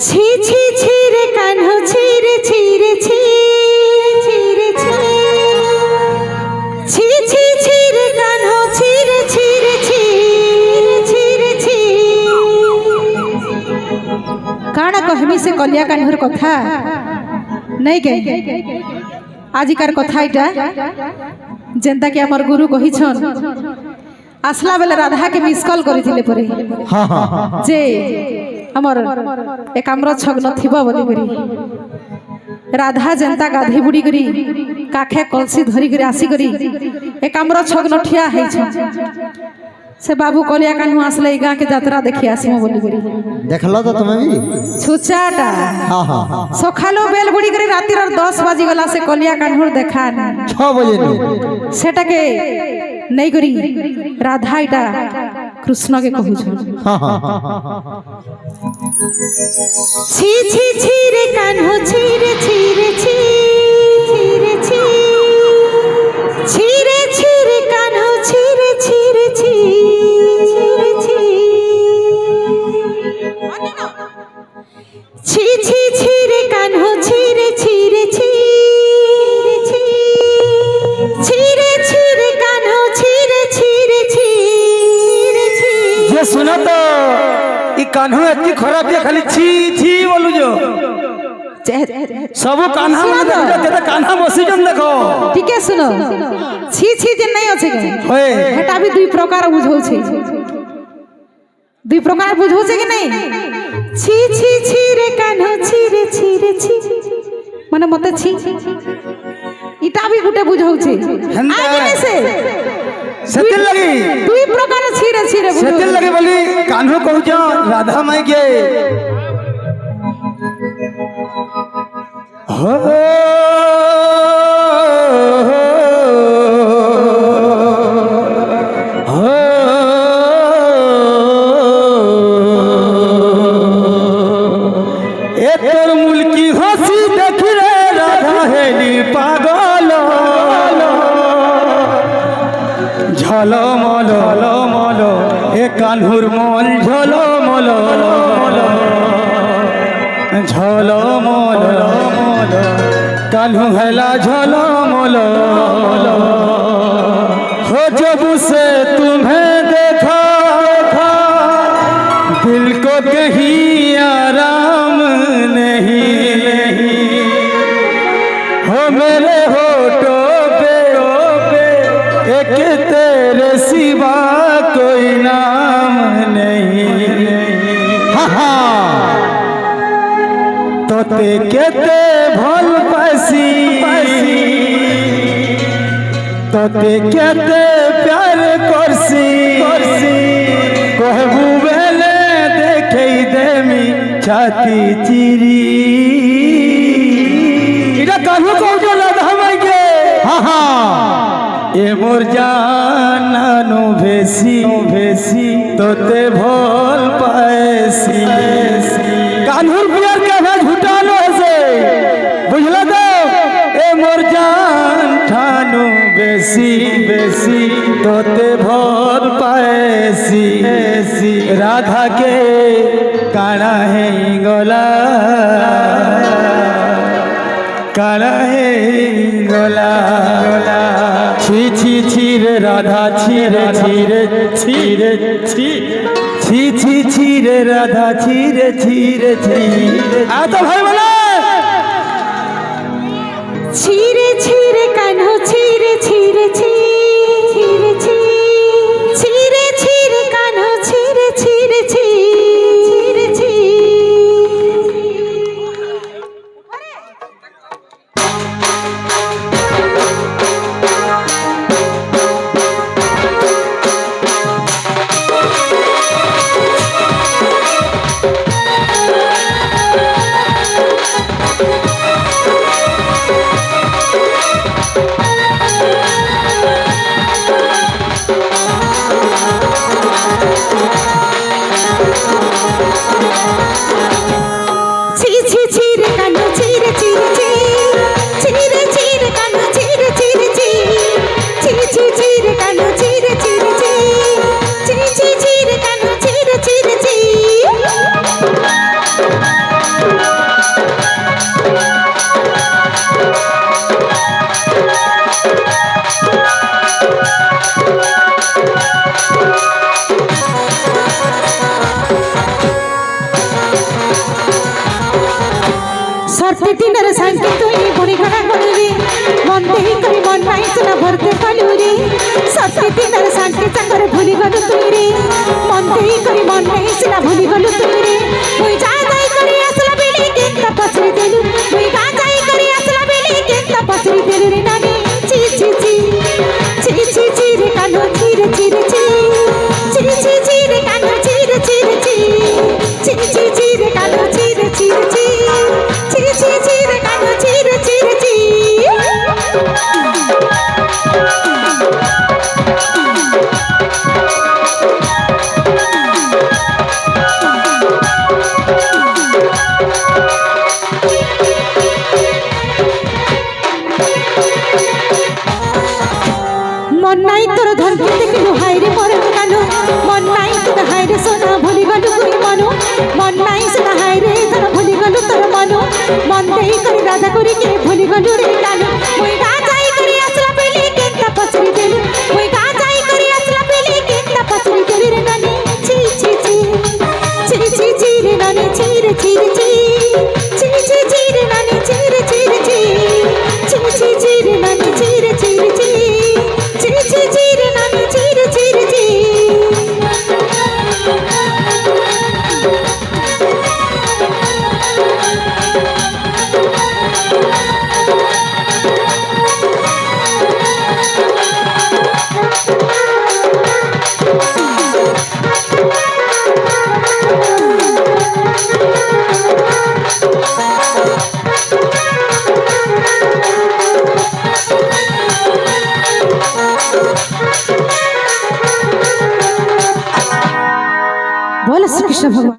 ছি ছি ছি রে কানহো ছি রে ছি রে ছি ছি রে ছি ছি ছি ছি রে কানহো ছি রে ছি রে ছি ছি রে ছি কাଣା কহমি সে কলিয়া কানহর কথা নাই কে আজিকার কথা এটা যেনতা কি আমার গুরু কহিছন আসলা বেলে রাধা কে মিস কল করিছিলে পরে যে আমার একাম্র ছগ্ন থিবা বলি করি রাধা যেনতা গাধি বুড়ি করি কাখে কলসি ধরি করে আসি করি একাম্র ছগ্ন ঠিয়া হইছ से बाबू कलिया कान्हू आसले ई गाँ के यात्रा देखी आसमो बोली करी देखलो तो तुम्हें भी छुचाटा हाँ हाँ सखालो बेल बुड़ी करी राती 10 बाजी गला से कलिया कान्हूर देखा 6 बजे सेटाके नहीं करी राधा इटा कृष्ण के कहू छ हाँ हाँ छी छी छी रे कान्हू छी रे छी रे छी छी रे छी छी रे छी रे कान्हू छी रे छी रे छी छी छी छी रे कान्हो छी रे छी रे छी छी रे छी रे कान्हो छी रे छी रे छी ये सुनो तो ई कान्हो इतनी खराब है खाली छी छी बोलू जो सब कान्हा में देखो ते कान्हा बसी जन देखो ठीक है सुनो छी छी जे नहीं होছে के होए हेटा भी दुई प्रकार बुझौ छै दुई प्रकार बुझौ छै कि नहीं छी छी छी रे कान्हो छी रे छी रे छी माने मते छी इटा भी गुटे बुझौ छै आगे से सतिल लगी दुई प्रकार छी रे बुझौ सतिल लगी बोली कान्हो कहू जो राधा माई के हो झलमल ए कान्हुर मन झलमल झलमल कान्हू हैला झलमल हो जब से तुम्हें देखा दिल को कहीं आराम नहीं हो मेरे होठों पे एक तेरे सिवा कोई नाम नहीं तो ते केते भल पासी तो ते केते प्यार करसी कहबू बेले देखे देमी छाती चिरी इरा कान्हू कहू राधा माई के हाँ हाँ ए मोर जानू भेसी तोते भोल पाएसी कान्हूर प्यार के भाई झूठानो से बुझला तो ए मोर जान ठानू बेसी तोते भोल पाएसी राधा के काना है गोला काना है गोला छी छी छी रे राधा छी रे छी रे छी रे छी छी छी छी रे राधा छी रे छी रे छी आ तो भाई बोला छी रे कान्हो छी रे छी रे छी रे छी छी रे कान्हो छी रे छी रे छी रे छी সাথে দিনের সাথে তুই বড়ি গড়া গড়ুরে মন দেই করি মন নাই সোনা ভরতে পালুরে সাথে দিনের সাথে চাকর ভুলি গলু তুই রে মন দেই করি মন নাই সোনা ভুলি গলু তুই রে মুই যা যাই করি আসলা বেলি কেনতা পছরি দেলু মুই গা যাই করি আসলা বেলি কেনতা পছরি দেলু রে নানি চি চি চি চি চি চি রে কানো চি রে চি রে চি চি চি চি রে কানো চি রে চি রে চি চি চি চি রে কানো চি রে চি রে চি চি চি চি রে কানো চি রে চি রে চি মন নাই তোর ধরকে দেখিলু হাইরে মরে কানো মন নাই তোর হাইরে সোনা ভুলি গলু তুই মনো মন নাই সোনা হাইরে তোর ভুলি গলু তোর মনো মন দেই করে রাধা করি কে ভুলি গলু রে